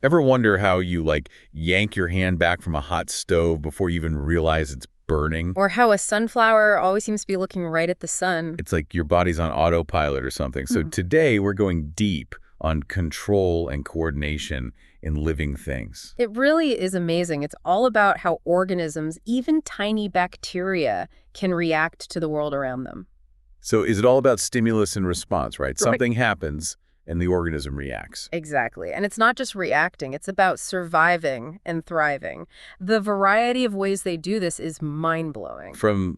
Ever wonder how you, yank your hand back from a hot stove before you even realize it's burning? Or how a sunflower always seems to be looking right at the sun. It's like your body's on autopilot or something. So Hmm. today we're going deep on control and coordination in living things. It really is amazing. It's all about how organisms, even tiny bacteria, can react to the world around them. So is it all about stimulus and response, right? Right. Something happens and the organism reacts. Exactly. And it's not just reacting, it's about surviving and thriving. The variety of ways they do this is mind-blowing. From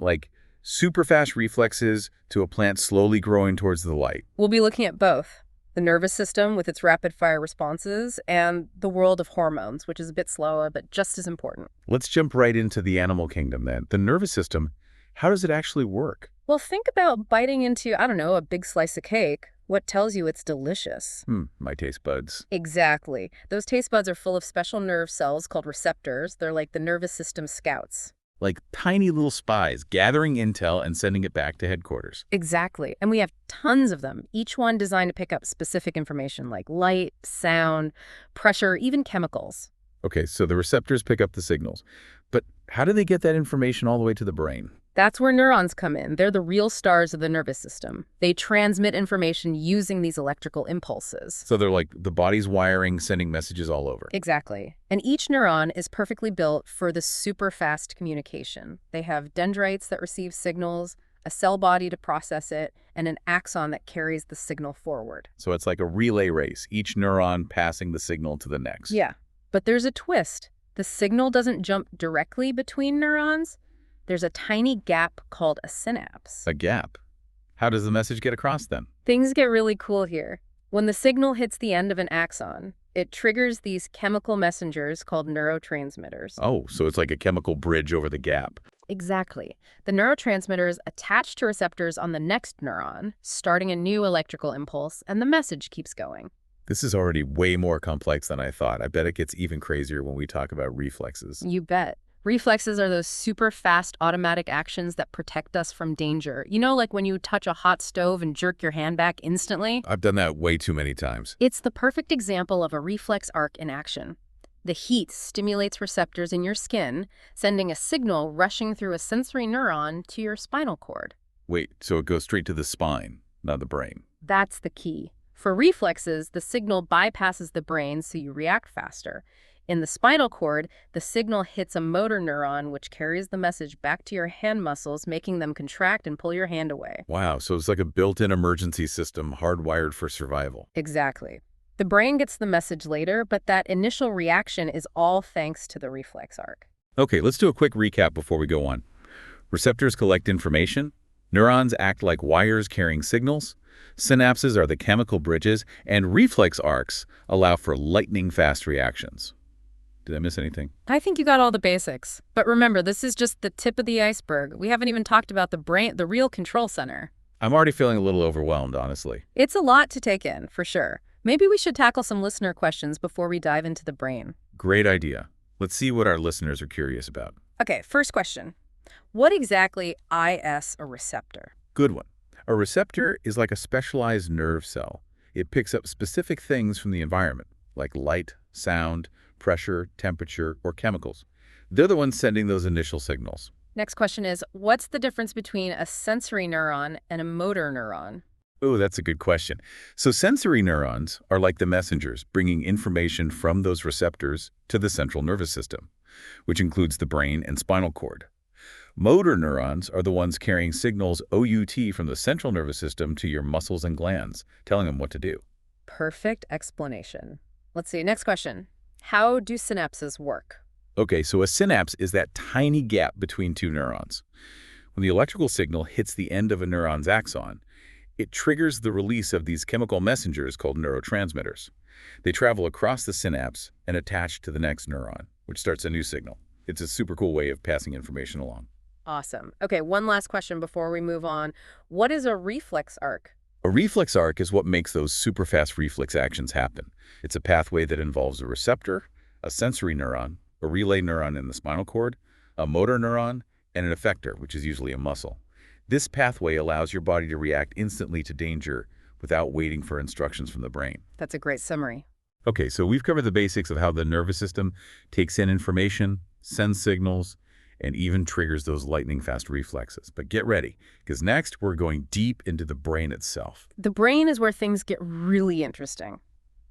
super fast reflexes to a plant slowly growing towards the light. We'll be looking at both the nervous system with its rapid-fire responses and the world of hormones, which is a bit slower but just as important. Let's jump right into the animal kingdom then. The nervous system, how does it actually work? Well, think about biting into, I don't know, a big slice of cake. What tells you it's delicious? My taste buds. Exactly. Those taste buds are full of special nerve cells called receptors. They're like the nervous system scouts. Like tiny little spies gathering intel and sending it back to headquarters. Exactly. And we have tons of them, each one designed to pick up specific information like light, sound, pressure, even chemicals. Okay, so the receptors pick up the signals. But how do they get that information all the way to the brain? That's where neurons come in. They're the real stars of the nervous system. They transmit information using these electrical impulses. So they're like the body's wiring, sending messages all over. Exactly. And each neuron is perfectly built for the super fast communication. They have dendrites that receive signals, a cell body to process it, and an axon that carries the signal forward. So it's like a relay race, each neuron passing the signal to the next. Yeah, but there's a twist. The signal doesn't jump directly between neurons. There's a tiny gap called a synapse. A gap. How does the message get across then? Things get really cool here. When the signal hits the end of an axon, it triggers these chemical messengers called neurotransmitters. Oh, so it's like a chemical bridge over the gap. Exactly. The neurotransmitters attach to receptors on the next neuron, starting a new electrical impulse, and the message keeps going. This is already way more complex than I thought. I bet it gets even crazier when we talk about reflexes. You bet. Reflexes are those super fast automatic actions that protect us from danger. You know, like when you touch a hot stove and jerk your hand back instantly? I've done that way too many times. It's the perfect example of a reflex arc in action. The heat stimulates receptors in your skin, sending a signal rushing through a sensory neuron to your spinal cord. Wait, so it goes straight to the spine, not the brain. That's the key. For reflexes, the signal bypasses the brain so you react faster. In the spinal cord, the signal hits a motor neuron which carries the message back to your hand muscles, making them contract and pull your hand away. Wow, so it's like a built-in emergency system hardwired for survival. Exactly. The brain gets the message later, but that initial reaction is all thanks to the reflex arc. Okay, let's do a quick recap before we go on. Receptors collect information. Neurons act like wires carrying signals. Synapses are the chemical bridges, and reflex arcs allow for lightning-fast reactions. Did I miss anything? I think you got all the basics. But remember, this is just the tip of the iceberg. We haven't even talked about the brain, the real control center. I'm already feeling a little overwhelmed, honestly. It's a lot to take in, for sure. Maybe we should tackle some listener questions before we dive into the brain. Great idea. Let's see what our listeners are curious about. Okay, first question. What exactly is a receptor? Good one. A receptor is like a specialized nerve cell. It picks up specific things from the environment, like light, sound, pressure, temperature, or chemicals. They're the ones sending those initial signals. Next question is, what's the difference between a sensory neuron and a motor neuron? Oh, that's a good question. So sensory neurons are like the messengers bringing information from those receptors to the central nervous system, which includes the brain and spinal cord. Motor neurons are the ones carrying signals OUT from the central nervous system to your muscles and glands, telling them what to do. Perfect explanation. Let's see, next question. How do synapses work? Okay, so a synapse is that tiny gap between two neurons. When the electrical signal hits the end of a neuron's axon, it triggers the release of these chemical messengers called neurotransmitters. They travel across the synapse and attach to the next neuron, which starts a new signal. It's a super cool way of passing information along. Awesome. Okay, one last question before we move on. What is a reflex arc? A reflex arc is what makes those super fast reflex actions happen. It's a pathway that involves a receptor, a sensory neuron, a relay neuron in the spinal cord, a motor neuron, and an effector, which is usually a muscle. This pathway allows your body to react instantly to danger without waiting for instructions from the brain. That's a great summary. Okay, so we've covered the basics of how the nervous system takes in information, sends signals, and even triggers those lightning-fast reflexes. But get ready, because next we're going deep into the brain itself. The brain is where things get really interesting.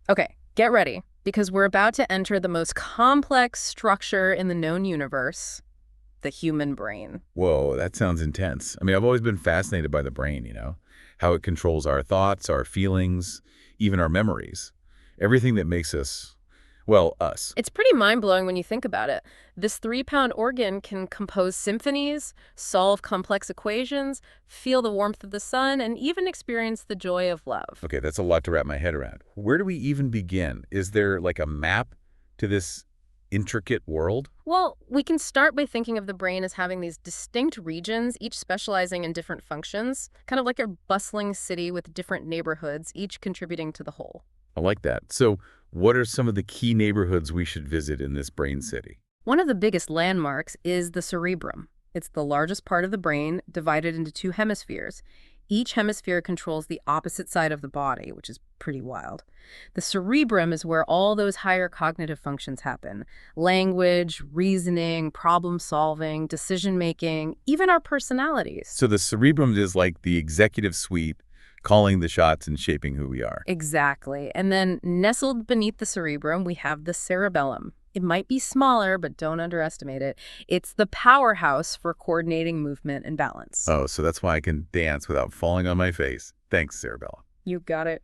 Okay, get ready, because we're about to enter the most complex structure in the known universe, the human brain. Whoa, that sounds intense. I mean, I've always been fascinated by the brain, how it controls our thoughts, our feelings, even our memories. Everything that makes us, well, us. It's pretty mind-blowing when you think about it. This 3-pound organ can compose symphonies, solve complex equations, feel the warmth of the sun, and even experience the joy of love. Okay, that's a lot to wrap my head around. Where do we even begin? Is there like a map to this intricate world? Well, we can start by thinking of the brain as having these distinct regions, each specializing in different functions, kind of like a bustling city with different neighborhoods, each contributing to the whole. I like that. So what are some of the key neighborhoods we should visit in this brain city? One of the biggest landmarks is the cerebrum. It's the largest part of the brain, divided into 2 hemispheres. Each hemisphere controls the opposite side of the body, which is pretty wild. The cerebrum is where all those higher cognitive functions happen. Language, reasoning, problem-solving, decision-making, even our personalities. So the cerebrum is like the executive suite, calling the shots and shaping who we are. Exactly. And then nestled beneath the cerebrum, we have the cerebellum. It might be smaller, but don't underestimate it. It's the powerhouse for coordinating movement and balance. Oh, so that's why I can dance without falling on my face. Thanks, cerebellum. You got it.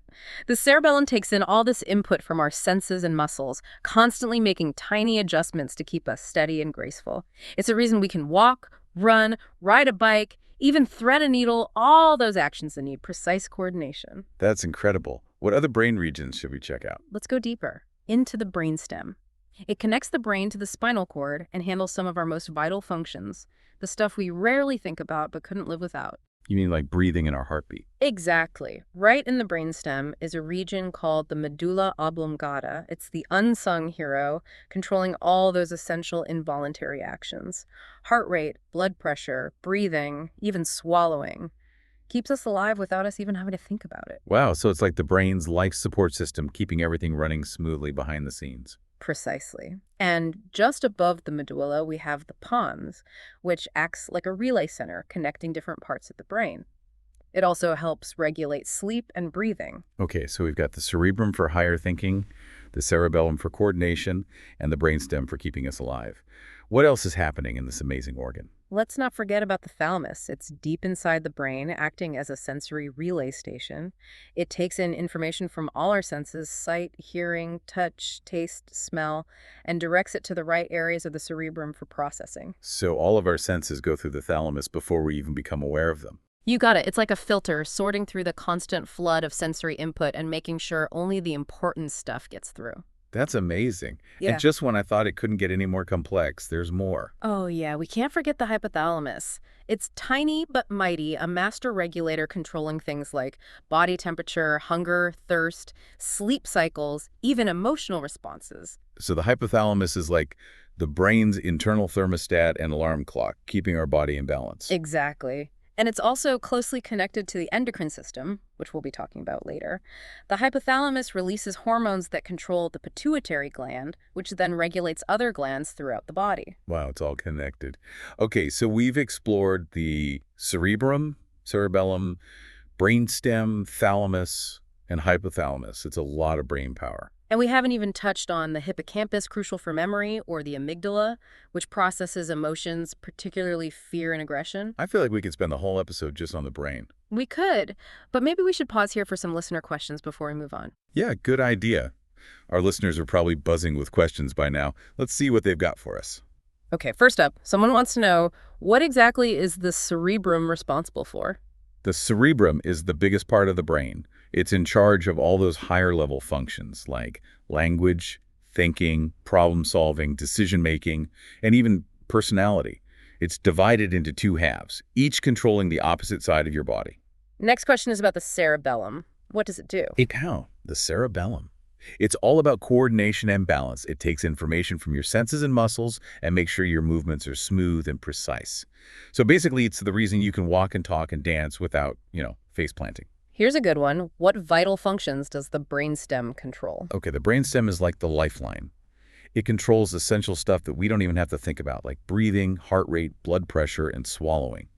The cerebellum takes in all this input from our senses and muscles, constantly making tiny adjustments to keep us steady and graceful. It's the reason we can walk, run, ride a bike, even thread a needle, all those actions that need precise coordination. That's incredible. What other brain regions should we check out? Let's go deeper, into the brainstem. It connects the brain to the spinal cord and handles some of our most vital functions, the stuff we rarely think about but couldn't live without. You mean like breathing and our heartbeat? Exactly. Right in the brainstem is a region called the medulla oblongata. It's the unsung hero, controlling all those essential involuntary actions. Heart rate, blood pressure, breathing, even swallowing. Keeps us alive without us even having to think about it. Wow, so it's like the brain's life support system, keeping everything running smoothly behind the scenes. Precisely. And just above the medulla, we have the pons, which acts like a relay center connecting different parts of the brain. It also helps regulate sleep and breathing. Okay, so we've got the cerebrum for higher thinking, the cerebellum for coordination, and the brainstem for keeping us alive. What else is happening in this amazing organ? Let's not forget about the thalamus. It's deep inside the brain, acting as a sensory relay station. It takes in information from all our senses, sight, hearing, touch, taste, smell, and directs it to the right areas of the cerebrum for processing. So all of our senses go through the thalamus before we even become aware of them. You got it. It's like a filter, sorting through the constant flood of sensory input and making sure only the important stuff gets through. That's amazing. Yeah. And just when I thought it couldn't get any more complex, there's more. Oh, yeah, we can't forget the hypothalamus. It's tiny but mighty, a master regulator controlling things like body temperature, hunger, thirst, sleep cycles, even emotional responses. So the hypothalamus is like the brain's internal thermostat and alarm clock, keeping our body in balance. Exactly. And it's also closely connected to the endocrine system, which we'll be talking about later. The hypothalamus releases hormones that control the pituitary gland, which then regulates other glands throughout the body. Wow, it's all connected. Okay, so we've explored the cerebrum, cerebellum, brainstem, thalamus, and hypothalamus. It's a lot of brain power. And we haven't even touched on the hippocampus, crucial for memory, or the amygdala, which processes emotions, particularly fear and aggression. I feel like we could spend the whole episode just on the brain. We could, but maybe we should pause here for some listener questions before we move on. Yeah, good idea. Our listeners are probably buzzing with questions by now. Let's see what they've got for us. Okay, first up, someone wants to know, what exactly is the cerebrum responsible for? The cerebrum is the biggest part of the brain. It's in charge of all those higher-level functions like language, thinking, problem-solving, decision-making, and even personality. It's divided into 2 halves, each controlling the opposite side of your body. Next question is about the cerebellum. What does it do? The cerebellum. It's all about coordination and balance. It takes information from your senses and muscles and makes sure your movements are smooth and precise. So basically, it's the reason you can walk and talk and dance without, face planting. Here's a good one. What vital functions does the brainstem control? Okay, the brainstem is like the lifeline. It controls essential stuff that we don't even have to think about, like breathing, heart rate, blood pressure, and swallowing.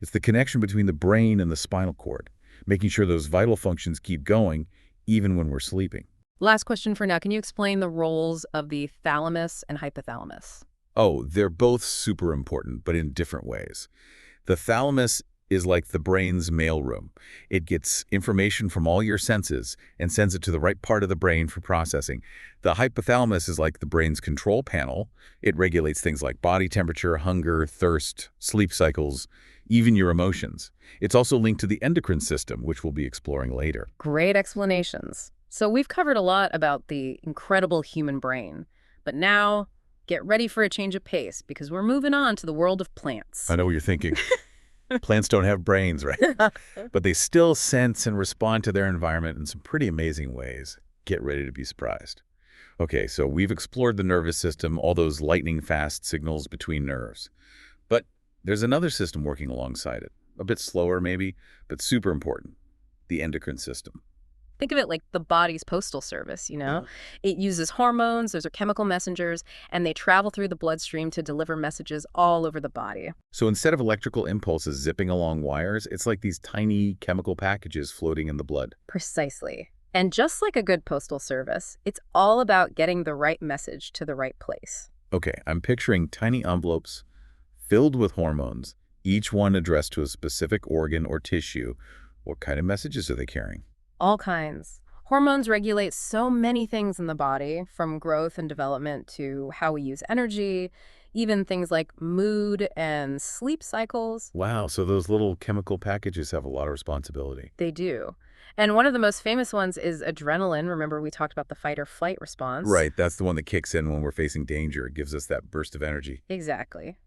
It's the connection between the brain and the spinal cord, making sure those vital functions keep going even when we're sleeping. Last question for now. Can you explain the roles of the thalamus and hypothalamus? Oh, they're both super important, but in different ways. The thalamus is like the brain's mailroom. It gets information from all your senses and sends it to the right part of the brain for processing. The hypothalamus is like the brain's control panel. It regulates things like body temperature, hunger, thirst, sleep cycles, even your emotions. It's also linked to the endocrine system, which we'll be exploring later. Great explanations. So we've covered a lot about the incredible human brain. But now, get ready for a change of pace because we're moving on to the world of plants. I know what you're thinking. Plants don't have brains, right? But they still sense and respond to their environment in some pretty amazing ways. Get ready to be surprised. Okay, so we've explored the nervous system, all those lightning-fast signals between nerves. But there's another system working alongside it. A bit slower, maybe, but super important. The endocrine system. Think of it like the body's postal service, It uses hormones, those are chemical messengers, and they travel through the bloodstream to deliver messages all over the body. So instead of electrical impulses zipping along wires, it's like these tiny chemical packages floating in the blood. Precisely. And just like a good postal service, it's all about getting the right message to the right place. Okay, I'm picturing tiny envelopes filled with hormones, each one addressed to a specific organ or tissue. What kind of messages are they carrying? All kinds. Hormones regulate so many things in the body, from growth and development to how we use energy, even things like mood and sleep cycles. Wow, so those little chemical packages have a lot of responsibility. They do. And one of the most famous ones is adrenaline. Remember, we talked about the fight or flight response. Right, that's the one that kicks in when we're facing danger. It gives us that burst of energy. Exactly.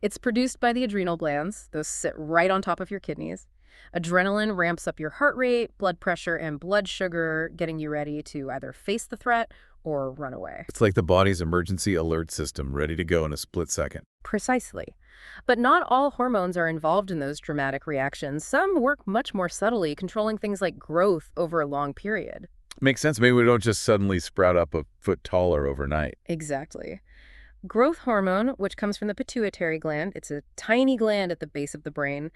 It's produced by the adrenal glands. Those sit right on top of your kidneys. Adrenaline ramps up your heart rate, blood pressure, and blood sugar, getting you ready to either face the threat or run away. It's like the body's emergency alert system, ready to go in a split second. Precisely. But not all hormones are involved in those dramatic reactions. Some work much more subtly, controlling things like growth over a long period. Makes sense. Maybe we don't just suddenly sprout up a foot taller overnight. Exactly. Growth hormone, which comes from the pituitary gland, it's a tiny gland at the base of the brain,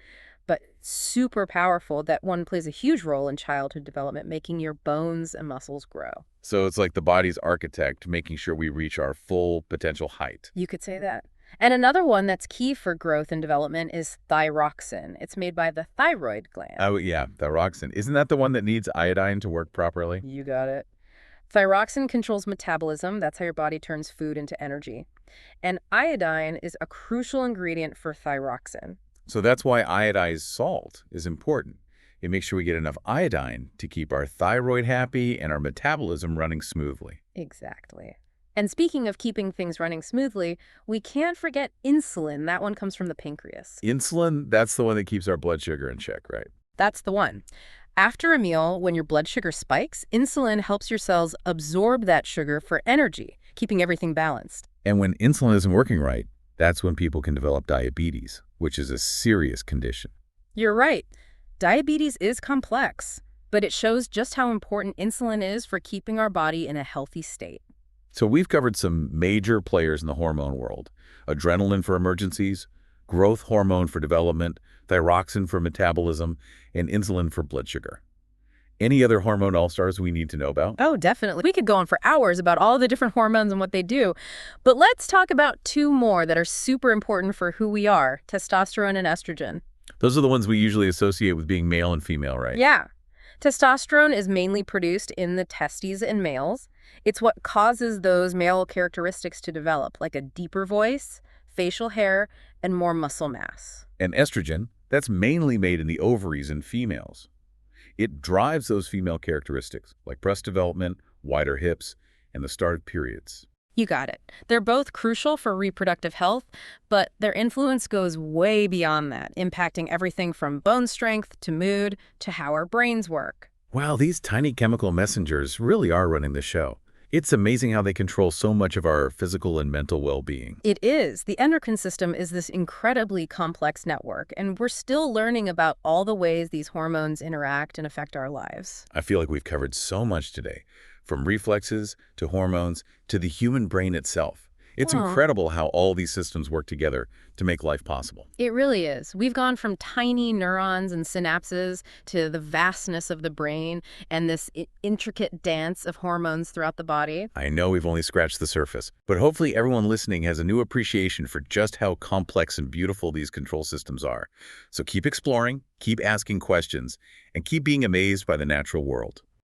but super powerful. That one plays a huge role in childhood development, making your bones and muscles grow. So it's like the body's architect, making sure we reach our full potential height. You could say that. And another one that's key for growth and development is thyroxine. It's made by the thyroid gland. Oh, yeah, thyroxine. Isn't that the one that needs iodine to work properly? You got it. Thyroxine controls metabolism. That's how your body turns food into energy. And iodine is a crucial ingredient for thyroxine. So that's why iodized salt is important. It makes sure we get enough iodine to keep our thyroid happy and our metabolism running smoothly. Exactly. And speaking of keeping things running smoothly, we can't forget insulin. That one comes from the pancreas. Insulin, that's the one that keeps our blood sugar in check, right? That's the one. After a meal, when your blood sugar spikes, insulin helps your cells absorb that sugar for energy, keeping everything balanced. And when insulin isn't working right, that's when people can develop diabetes, which is a serious condition. You're right. Diabetes is complex, but it shows just how important insulin is for keeping our body in a healthy state. So we've covered some major players in the hormone world. Adrenaline for emergencies, growth hormone for development, thyroxine for metabolism, and insulin for blood sugar. Any other hormone all-stars we need to know about? Oh, definitely. We could go on for hours about all the different hormones and what they do. But let's talk about two more that are super important for who we are, testosterone and estrogen. Those are the ones we usually associate with being male and female, right? Yeah. Testosterone is mainly produced in the testes in males. It's what causes those male characteristics to develop, like a deeper voice, facial hair, and more muscle mass. And estrogen, that's mainly made in the ovaries in females. It drives those female characteristics, like breast development, wider hips, and the start of periods. You got it. They're both crucial for reproductive health, but their influence goes way beyond that, impacting everything from bone strength to mood to how our brains work. Wow, these tiny chemical messengers really are running the show. It's amazing how they control so much of our physical and mental well-being. It is. The endocrine system is this incredibly complex network, and we're still learning about all the ways these hormones interact and affect our lives. I feel like we've covered so much today, from reflexes to hormones to the human brain itself. It's Well, incredible how all these systems work together to make life possible. it really is. We've gone from tiny neurons and synapses to the vastness of the brain and this intricate dance of hormones throughout the body. I know we've only scratched the surface, but hopefully everyone listening has a new appreciation for just how complex and beautiful these control systems are. So keep exploring, keep asking questions, and keep being amazed by the natural world.